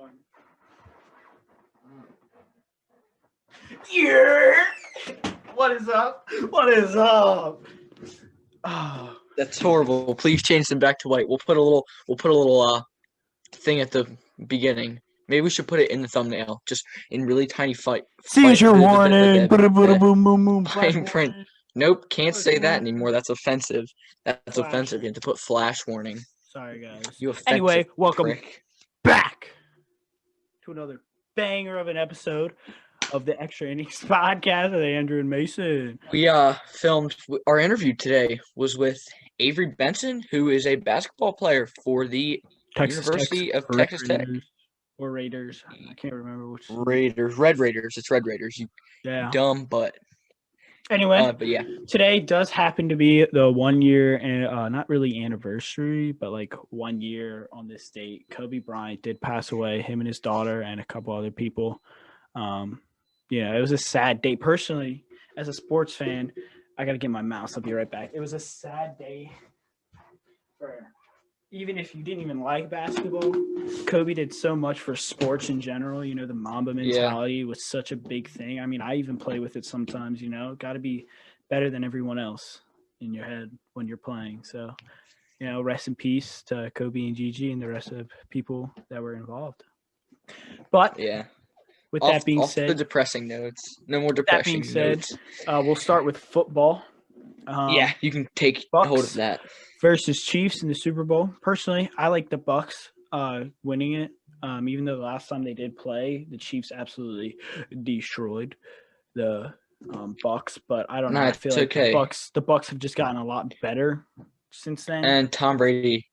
one. Yeah. What is up? What is up? Oh. That's horrible. Please change them back to white. We'll put a little thing at the beginning. Maybe we should put it in the thumbnail, just in really tiny Seizure warning. Fine print. Nope, can't say that anymore. That's offensive. That's offensive. You have to put flash warning. Sorry, guys. You offensive Anyway, welcome prick. back to another banger of an episode of the Extra Innings podcast with Andrew&Mason. We filmed our interview today was with Avery Benson, who is a basketball player for the University of Texas Tech. Or Raiders. I can't remember which. Raiders. Red Raiders. It's Red Raiders. You dumb butt. Anyway, but yeah. Today does happen to be the 1 year, and not really anniversary, but like 1 year on this date. Kobe Bryant did pass away, him and his daughter and a couple other people. It was a sad day. Personally, as a sports fan, I got to get my mouse. I'll be right back. It was a sad day for even if you didn't even like basketball. Kobe did so much for sports in general. You know, the Mamba mentality was such a big thing. I mean, I even play with it sometimes, got to be better than everyone else in your head when you're playing. So, rest in peace to Kobe and Gigi and the rest of people that were involved. But with that being said, the depressing notes. No more depressing notes. We'll start with football. You can take Bucks hold of that. Versus Chiefs in the Super Bowl. Personally, I like the Bucks winning it. Even though the last time they did play, the Chiefs absolutely destroyed the Bucks. But I don't know. I feel like the Bucks have just gotten a lot better since then. And Tom Brady's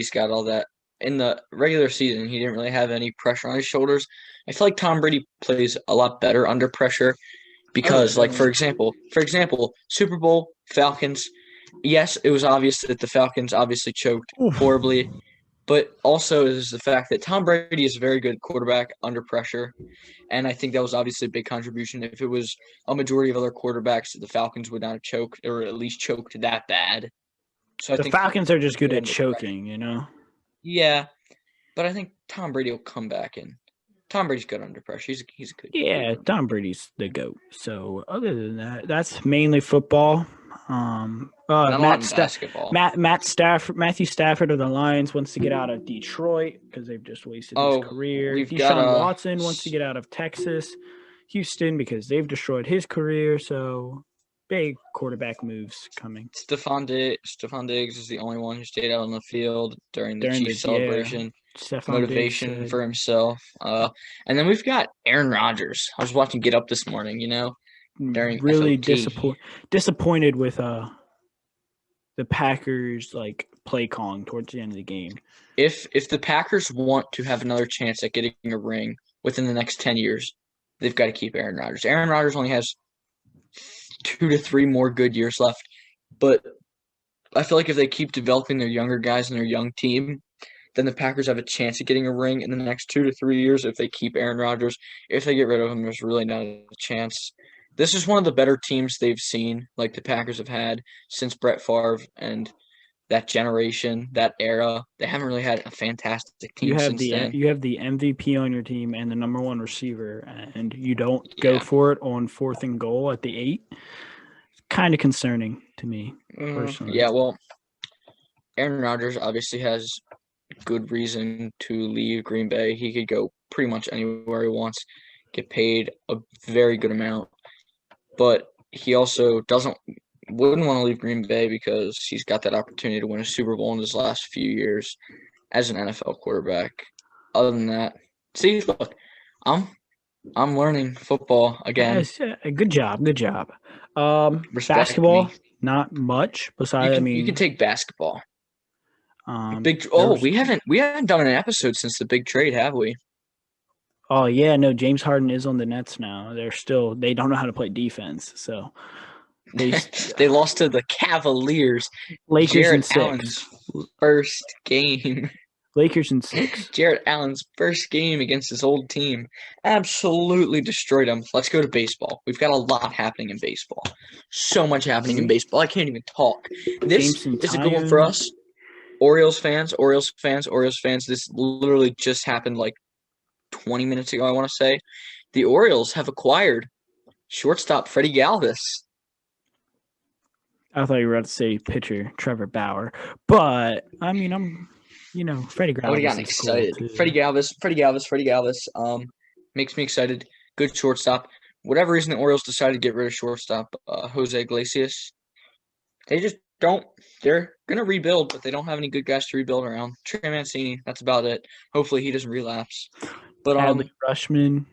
got all that. In the regular season, he didn't really have any pressure on his shoulders. I feel like Tom Brady plays a lot better under pressure because, for example, Super Bowl, Falcons. Yes, it was obvious that the Falcons obviously choked horribly, but also is the fact that Tom Brady is a very good quarterback under pressure, and I think that was obviously a big contribution. If it was a majority of other quarterbacks, the Falcons would not have choked, or at least choked that bad. So the Falcons are just good at choking, Yeah, but I think Tom Brady will come back, and Tom Brady's good under pressure. He's a good. Yeah, Tom Brady's the GOAT. So other than that, that's mainly football. Matthew Stafford of the Lions wants to get out of Detroit because they've just wasted his career. Deshaun Watson wants to get out of Texas, Houston because they've destroyed his career. So big quarterback moves coming. Stephon Diggs is the only one who stayed out on the field during the Chiefs celebration. Motivation for himself. And then we've got Aaron Rodgers. I was watching Get Up this morning, during really disappointed with the Packers play calling towards the end of the game. If the Packers want to have another chance at getting a ring within the next 10 years, they've got to keep Aaron Rodgers. Aaron Rodgers only has 2 to 3 more good years left, but I feel like if they keep developing their younger guys and their young team, then the Packers have a chance at getting a ring in the next 2 to 3 years if they keep Aaron Rodgers. If they get rid of him, there's really not a chance. This is one of the better teams they've seen, like the Packers have had since Brett Favre and that generation, that era. They haven't really had a fantastic team since then. You have the MVP on your team and the number 1 receiver, and you don't go for it on 4th and goal at the 8. It's kind of concerning to me, personally. Yeah, well, Aaron Rodgers obviously has good reason to leave Green Bay. He could go pretty much anywhere he wants, get paid a very good amount. But he also wouldn't want to leave Green Bay because he's got that opportunity to win a Super Bowl in his last few years as an NFL quarterback. Other than that, look, I'm learning football again. Good job. Basketball, not much. Besides, you can take basketball. We haven't done an episode since the big trade, have we? Oh yeah, no. James Harden is on the Nets now. They don't know how to play defense, so they lost to the Cavaliers. Lakers Jared in 6. Allen's first game. Lakers in 6. Jared Allen's first game against his old team absolutely destroyed him. Let's go to baseball. We've got a lot happening in baseball. So much happening in baseball. I can't even talk. This is a good one for us. Orioles fans. This literally just happened 20 minutes ago, I want to say, the Orioles have acquired shortstop Freddie Galvis. I thought you were about to say pitcher Trevor Bauer, but I mean, Freddie I would have Galvis gotten is cool excited. too. Freddie Galvis. Makes me excited. Good shortstop. Whatever reason the Orioles decided to get rid of shortstop Jose Iglesias, they just don't. They're gonna rebuild, but they don't have any good guys to rebuild around. Trey Mancini, that's about it. Hopefully he doesn't relapse. But Adley Rushman,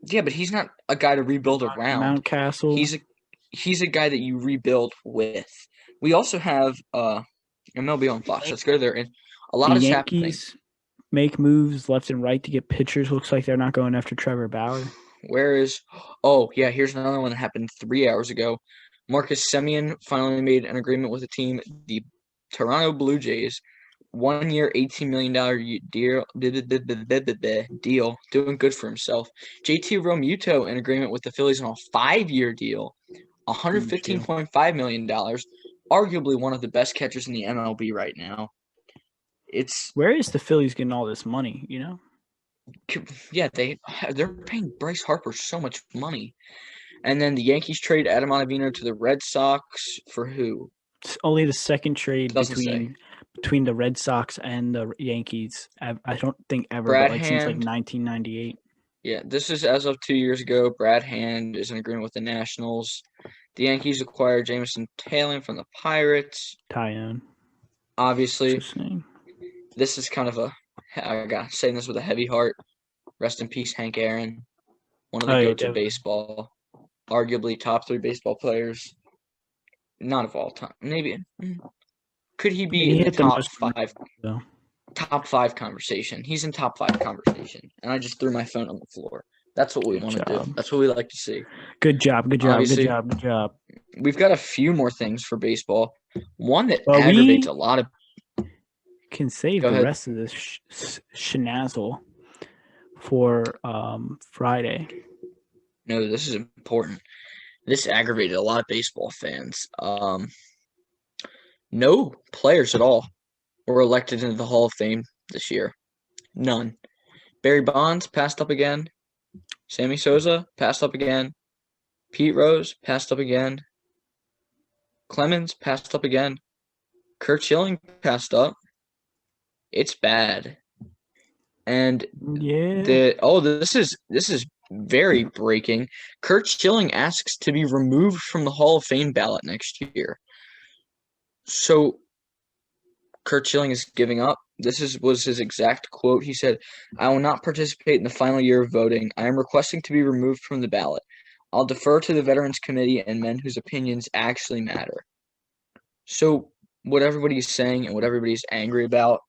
yeah, but he's not a guy to rebuild around. Mountcastle. He's a guy that you rebuild with. We also have MLB on Fox. Let's go there. And a lot The is happening. Yankees make moves left and right to get pitchers. Looks like they're not going after Trevor Bauer. Here's another one that happened 3 hours ago. Marcus Semien finally made an agreement with the team, the Toronto Blue Jays. 1 year, $18 million deal, doing good for himself. JT Realmuto in agreement with the Phillies on a 5-year deal, $115.5 million, arguably one of the best catchers in the MLB right now. Where is the Phillies getting all this money, Yeah, they're paying Bryce Harper so much money. And then the Yankees trade Adam Ottavino to the Red Sox for who? It's only the second trade Doesn't between the Red Sox and the Yankees. I don't think ever, Brad but since Hand. 1998. Yeah, this is as of 2 years ago. Brad Hand is in agreement with the Nationals. The Yankees acquired Jameson Taylor from the Pirates. Tyone. Obviously, this is kind of I got saying this with a heavy heart. Rest in peace, Hank Aaron. One of the goats of baseball. Arguably top 3 baseball players. Not of all time. Maybe. Could he be in the top 5? Top 5 conversation. He's in top 5 conversation. And I just threw my phone on the floor. That's what we want to do. That's what we like to see. Good job. Obviously, good job. We've got a few more things for baseball. One that aggravates a lot of. Can save the rest of this schnazzle for Friday. No, this is important. This aggravated a lot of baseball fans. No players at all were elected into the Hall of Fame this year. None. Barry Bonds passed up again. Sammy Sosa passed up again. Pete Rose passed up again. Clemens passed up again. Curt Schilling passed up. It's bad. And this is very breaking. Curt Schilling asks to be removed from the Hall of Fame ballot next year. So Curt Schilling is giving up. Was his exact quote. He said, "I will not participate in the final year of voting. I am requesting to be removed from the ballot. I'll defer to the Veterans Committee and men whose opinions actually matter." So what everybody's saying and what everybody's angry about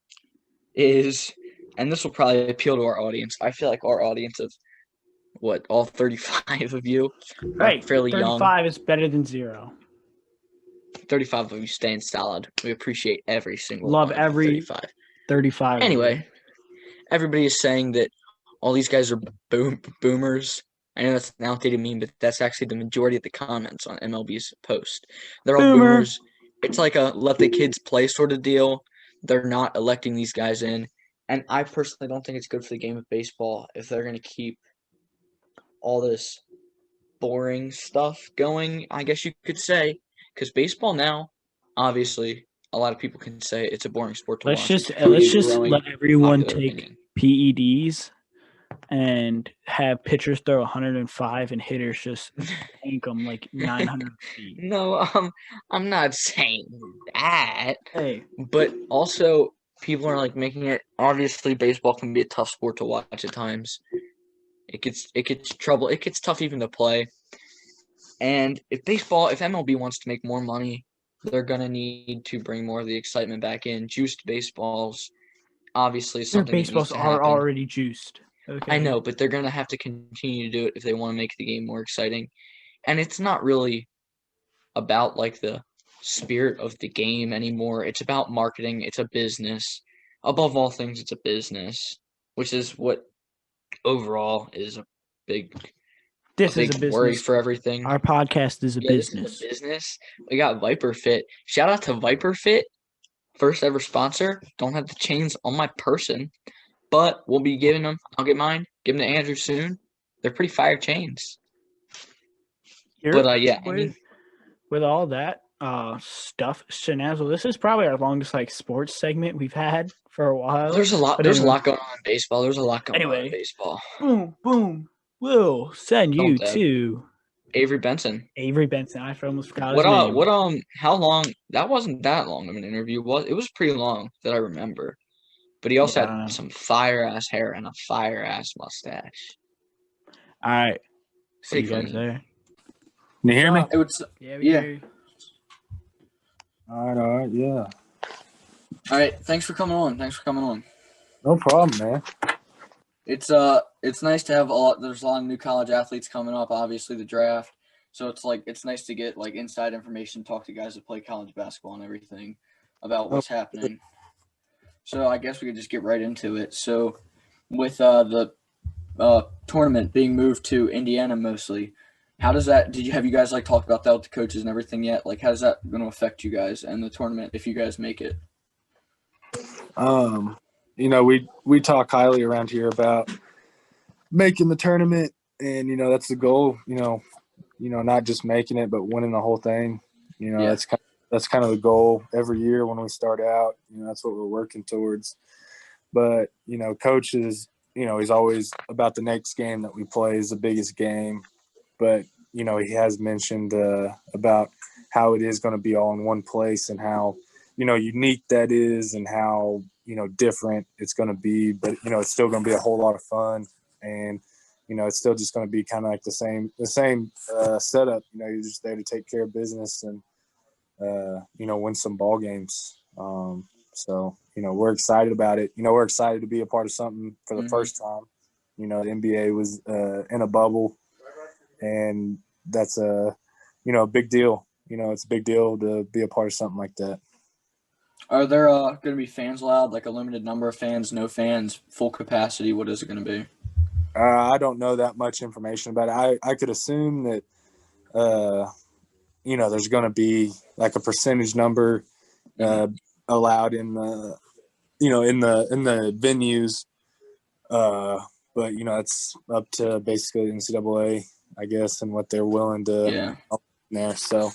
is, and this will probably appeal to our audience. I feel like our audience of all 35 of you are fairly 35 young. 35 is better than 0. 35 of you staying solid. We appreciate every single love one every 35. Anyway, everybody is saying that all these guys are boomers. I know that's an outdated meme, but that's actually the majority of the comments on MLB's post. They're all boomers. It's like a let the kids play sort of deal. They're not electing these guys in. And I personally don't think it's good for the game of baseball if they're going to keep all this boring stuff going, I guess you could say. Because baseball now, obviously, a lot of people can say it's a boring sport to watch. Let's just let everyone take PEDs and have pitchers throw 105 and hitters just tank them like 900 feet. No, I'm not saying that. Hey, but also people are like making it. Obviously, baseball can be a tough sport to watch at times. It gets tough even to play. And if MLB wants to make more money, they're gonna need to bring more of the excitement back in. Juiced baseballs, obviously, something. Their baseballs are already juiced. Okay. I know, but they're gonna have to continue to do it if they want to make the game more exciting. And it's not really about like the spirit of the game anymore. It's about marketing. It's a business. Above all things, it's a business, which is what overall is a big. This is a business. Worry for everything. Our podcast is a business. This is a business. We got Viper Fit. Shout out to Viper Fit, first ever sponsor. Don't have the chains on my person. but we'll be giving them. I'll get mine. Give them to Andrew soon. They're pretty fire chains. But yeah, with all that stuff, Shanazzle, this is probably our longest sports segment we've had for a while. There's a lot. But There's anyway, a lot going on in baseball. There's a lot going on in baseball. Boom, boom. We'll send you to Avery Benson. Avery Benson. I almost forgot his name. How long? That wasn't that long of an interview. It was pretty long that I remember. But he also had some fire ass hair and a fire ass mustache. All right. See you guys there. Can you hear me? Yeah, we hear you. All right, yeah. All right, thanks for coming on. No problem, man. It's nice to have there's a lot of new college athletes coming up, obviously the draft. So it's nice to get inside information, talk to guys that play college basketball and everything about what's happening. So I guess we could just get right into it. So with the tournament being moved to Indiana mostly, how does that have you guys talked about that with the coaches and everything yet? How's that going to affect you guys and the tournament if you guys make it? We talk highly around here about making the tournament, and that's the goal. Not just making it, but winning the whole thing. That's kind of the goal every year when we start out. That's what we're working towards. But coach is he's always about the next game that we play is the biggest game. But he has mentioned about how it is going to be all in one place and how unique that is and how different it's going to be. But it's still going to be a whole lot of fun, and it's still just going to be kind of like the same setup. You're just there to take care of business and win some ball games. So we're excited about it. We're excited to be a part of something for the first time. The NBA was in a bubble, and that's a big deal. It's a big deal to be a part of something like that. Are there going to be fans allowed, a limited number of fans, no fans, full capacity? What is it going to be? I don't know that much information about it. I could assume that, there's going to be a percentage number allowed in the, in the venues. But it's up to basically NCAA, I guess, and what they're willing to there. So,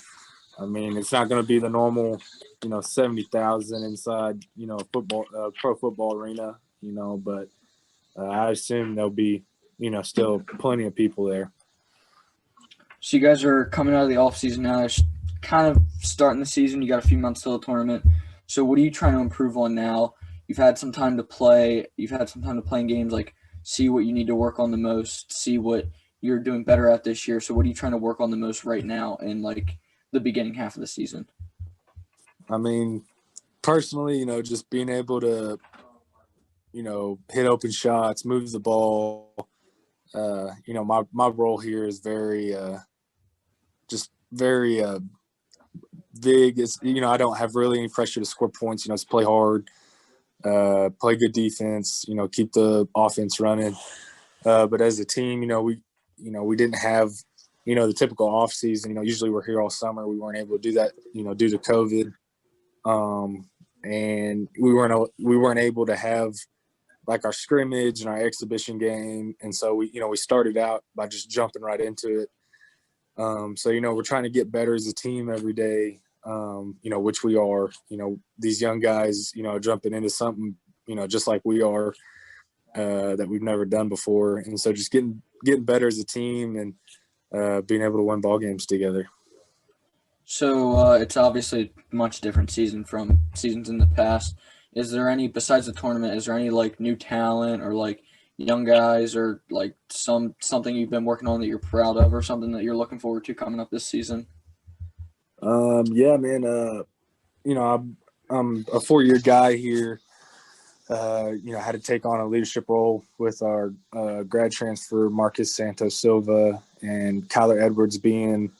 it's not going to be the normal, 70,000 inside, football, pro football arena, but I assume there'll be, still plenty of people there. So you guys are coming out of the off season now. It's kind of starting the season. You got a few months till the tournament. So what are you trying to improve on now? You've had some time to play. You've had some time to play in games, see what you need to work on the most, see what you're doing better at this year. So what are you trying to work on the most right now in the beginning half of the season? Personally, just being able to, hit open shots, move the ball. My role here is very big. It's, I don't have really any pressure to score points. It's play hard, play good defense, keep the offense running. But as a team, we didn't have, the typical off season. Usually we're here all summer. We weren't able to do that, due to COVID. And we weren't able to have our scrimmage and our exhibition game. And so we started out by just jumping right into it. So, we're trying to get better as a team every day, which we are. These young guys, jumping into something, just like we are, that we've never done before. And so just getting better as a team and being able to win ball games together. So it's obviously a much different season from seasons in the past. Is there any, besides the tournament, is there any new talent or young guys or something you've been working on that you're proud of or something that you're looking forward to coming up this season? Yeah, man. I'm a 4-year guy here. Had to take on a leadership role with our grad transfer Marcus Santos Silva and Kyler Edwards being,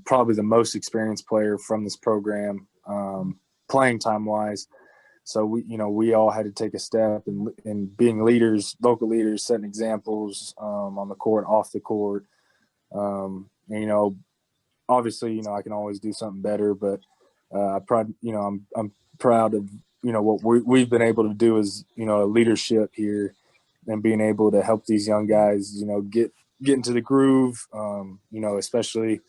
probably the most experienced player from this program, playing time wise. So we all had to take a step in being leaders, vocal leaders, setting examples on the court, off the court. And, obviously, I can always do something better, but I'm proud of, what we've been able to do is, a leadership here and being able to help these young guys, get into the groove, especially,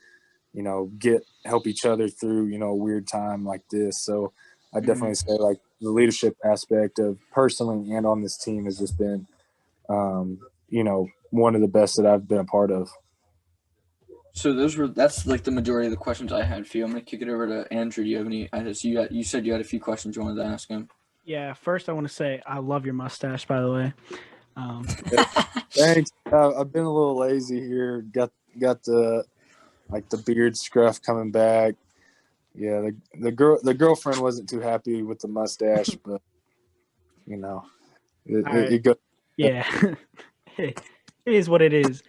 help each other through, a weird time like this. So I definitely say like the leadership aspect of personally and on this team has just been, one of the best that I've been a part of. So that's like the majority of the questions I had for you. I'm gonna kick it over to Andrew. Do you have any? You said you had a few questions you wanted to ask him. Yeah, first I want to say I love your mustache, by the way. Thanks. I've been a little lazy here. Got the beard scruff coming back. Yeah, the girlfriend wasn't too happy with the mustache, but it goes. Yeah, it is what it is.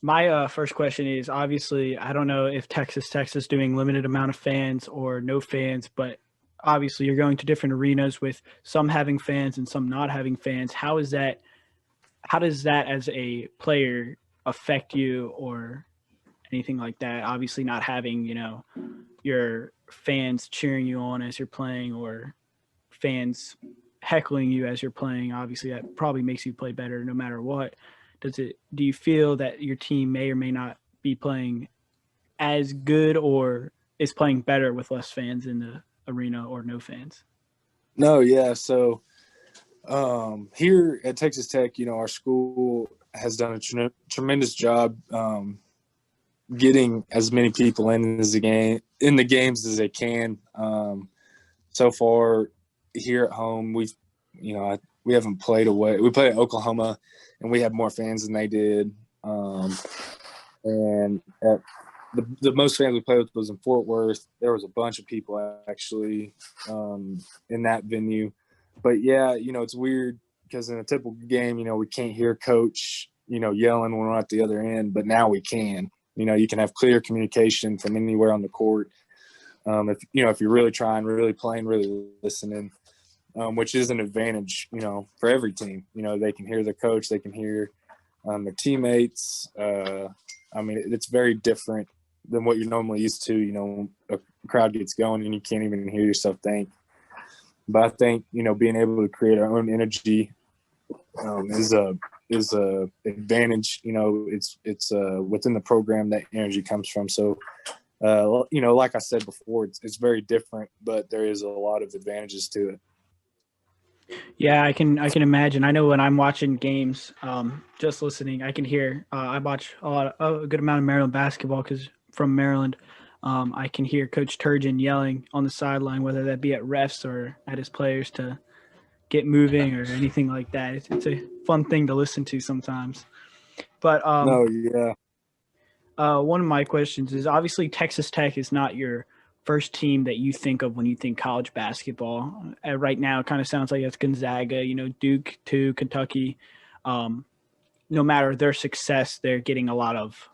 My first question is, obviously, I don't know if Texas Tech is doing limited amount of fans or no fans, but obviously you're going to different arenas with some having fans and some not having fans. How does that as a player affect you or anything like that? Obviously not having, your fans cheering you on as you're playing or fans heckling you as you're playing. Obviously that probably makes you play better no matter what. Do you feel that your team may or may not be playing as good or is playing better with less fans in the arena or no fans? No, yeah. So here at Texas Tech, our school has done a tremendous job getting as many people in the games as they can. So far here at home, we haven't played away. We played at Oklahoma, and we had more fans than they did. And at the most fans we played with was in Fort Worth. There was a bunch of people actually in that venue. But yeah, it's weird because in a typical game, we can't hear coach, yelling when we're at the other end, but now we can. You can have clear communication from anywhere on the court. If you're really trying, really playing, really listening, which is an advantage, for every team. They can hear the coach, they can hear their teammates. It's very different than what you're normally used to. A crowd gets going and you can't even hear yourself think. But I think, being able to create our own energy is a advantage. It's within the program that energy comes from. So, like I said before, it's very different, but there is a lot of advantages to it. Yeah, I can imagine. I know when I'm watching games, just listening, I can hear. I watch a good amount of Maryland basketball because from Maryland. I can hear Coach Turgeon yelling on the sideline, whether that be at refs or at his players to get moving or anything like that. It's a fun thing to listen to sometimes. But one of my questions is obviously Texas Tech is not your first team that you think of when you think college basketball. Right now, it kind of sounds like it's Gonzaga, Duke to Kentucky. No matter their success, they're getting a lot of,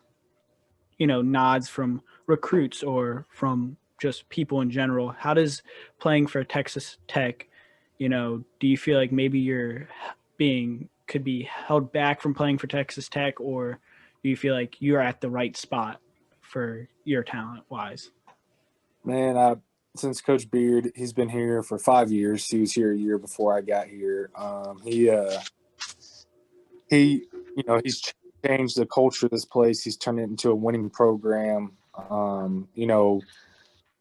nods from recruits or from just people in general. How does playing for Texas Tech, do you feel like maybe you're could be held back from playing for Texas Tech, or do you feel like you're at the right spot for your talent wise? Man, since Coach Beard, he's been here for 5 years. He was here a year before I got here. He's changed the culture of this place. He's turned it into a winning program.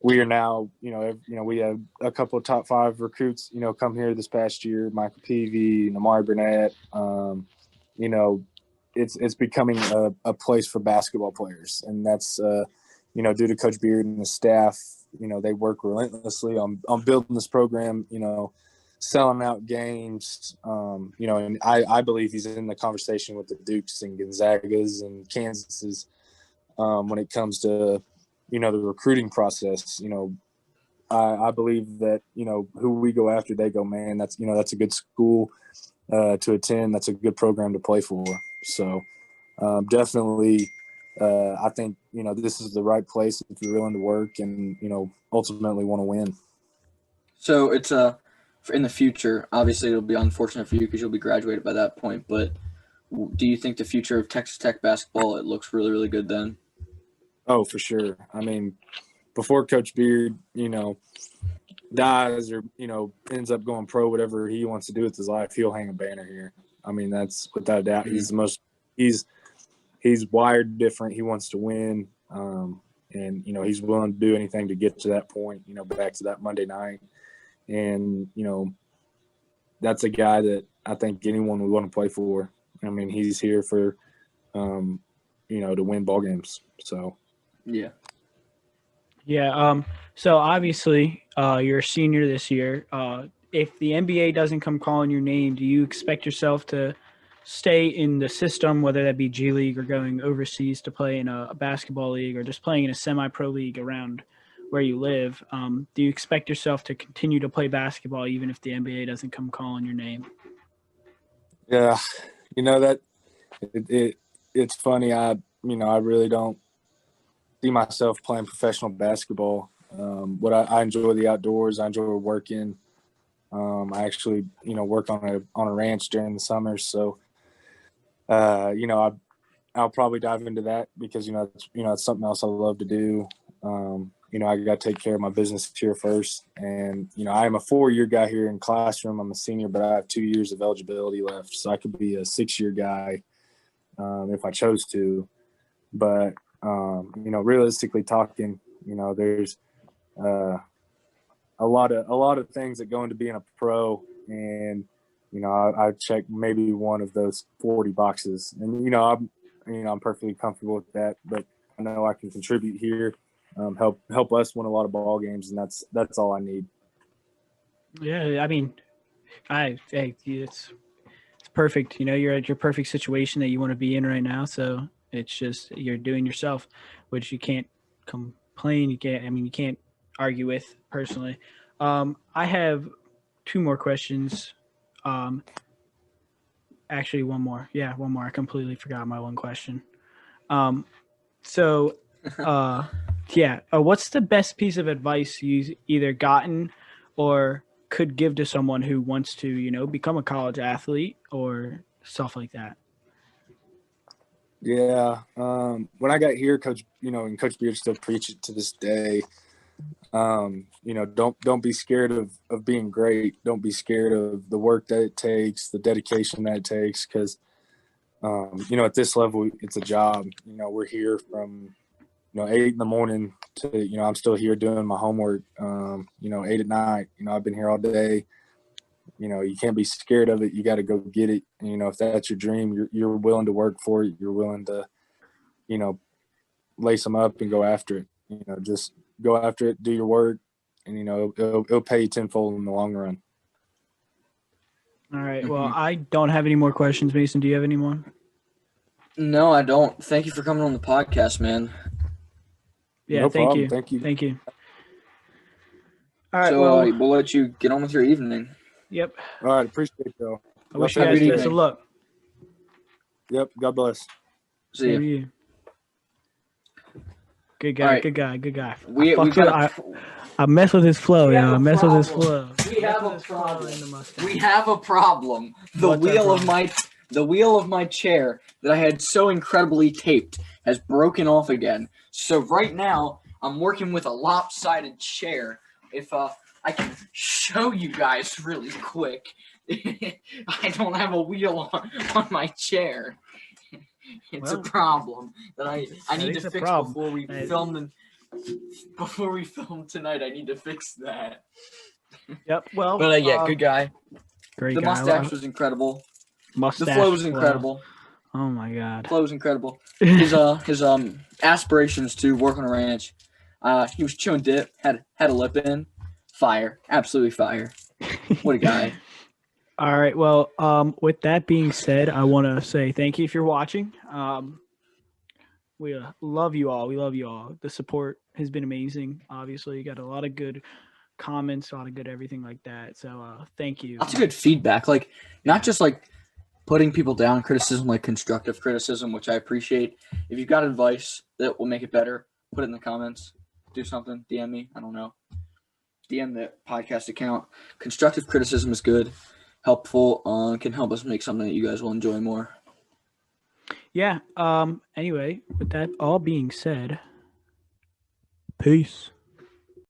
We are now, we have a couple of top 5 recruits, come here this past year, Michael Peavy, Namari Burnett. It's becoming a place for basketball players. And that's, due to Coach Beard and the staff, they work relentlessly on building this program, selling out games, and I believe he's in the conversation with the Dukes and Gonzagas and Kansases when it comes to, the recruiting process. I believe that, who we go after, they go, man, that's a good school to attend. That's a good program to play for. So definitely I think, this is the right place if you're willing to work and, ultimately want to win. So it's in the future, obviously it'll be unfortunate for you because you'll be graduated by that point, but do you think the future of Texas Tech basketball, it looks really, really good then? Oh, for sure. Before Coach Beard, dies or, ends up going pro, whatever he wants to do with his life, he'll hang a banner here. I mean, that's without a doubt. He's wired different. He wants to win. And, he's willing to do anything to get to that point, back to that Monday night. And, that's a guy that I think anyone would want to play for. I mean, he's here for, to win ball games. So, Yeah. Yeah. So obviously, you're a senior this year. If the NBA doesn't come calling your name, do you expect yourself to stay in the system, whether that be G League or going overseas to play in a basketball league or just playing in a semi-pro league around where you live? Do you expect yourself to continue to play basketball even if the NBA doesn't come calling your name? Yeah, that it's funny. I really don't see myself playing professional basketball. But I enjoy the outdoors. I enjoy working. I actually, work on a ranch during the summers. So, I'll probably dive into that because, it's something else I love to do. I got to take care of my business here first. And, I am a 4-year guy here in classroom. I'm a senior, but I have 2 years of eligibility left. So I could be a 6-year guy if I chose to. But, realistically talking, there's a lot of things that go into being a pro. And, I check maybe one of those 40 boxes. And, I'm perfectly comfortable with that. But I know I can contribute here. Help us win a lot of ball games, and that's all I need. Yeah, I mean, it's perfect. You're at your perfect situation that you want to be in right now. So it's just you're doing yourself, which you can't complain. You can't argue with personally. I have 2 more questions. Actually, one more. Yeah, one more. I completely forgot my one question. So, what's the best piece of advice you've either gotten or could give to someone who wants to, become a college athlete or stuff like that? Yeah. When I got here, Coach, and Coach Beard still preach it to this day. Don't be scared of being great. Don't be scared of the work that it takes, the dedication that it takes. Cause, at this level, it's a job. We're here from, 8 in the morning to, I'm still here doing my homework, 8 at night. I've been here all day. You can't be scared of it. You got to go get it. And, if that's your dream, you're willing to work for it. You're willing to, lace them up and go after it. Just go after it, do your work, and, it'll pay you tenfold in the long run. All right. Well, I don't have any more questions. Mason, do you have any more? No, I don't. Thank you for coming on the podcast, man. Yeah, No thank problem. you. Thank you. Thank you. All right. So well, we'll let you get on with your evening. Yep. All right. Appreciate it, though. I wish you have a guys good best of evening. luck. Yep. God bless. See Same ya. to you. Good guy. All right. Good guy. Good guy. We got I mess with his flow, We have y'all. a I mess with his problem. flow. We have a problem. We have a problem. The What's our problem? The wheel of my chair that I had so incredibly taped has broken off again. So right now I'm working with a lopsided chair. If I can show you guys really quick. I don't have a wheel on my chair. It's a problem that I need to fix before we film before we film tonight. I need to fix that. Yep. Well, But good guy. Great The guy. mustache was incredible. Mustache The flow was incredible. Oh my god. Flow was incredible. His aspirations to work on a ranch. He was chewing dip, had a lip in. Fire. Absolutely fire. What a guy. All right. Well, with that being said, I want to say thank you if you're watching. We love you all. We love you all. The support has been amazing. Obviously, you got a lot of good comments, a lot of good everything like that. So thank you. Lots of good feedback. Like, not just like putting people down, criticism, like constructive criticism, which I appreciate. If you've got advice that will make it better, put it in the comments. Do something. DM me. I don't know. DM the podcast account. Constructive criticism is good. Helpful. Can help us make something that you guys will enjoy more. Yeah. Anyway, with that all being said, peace.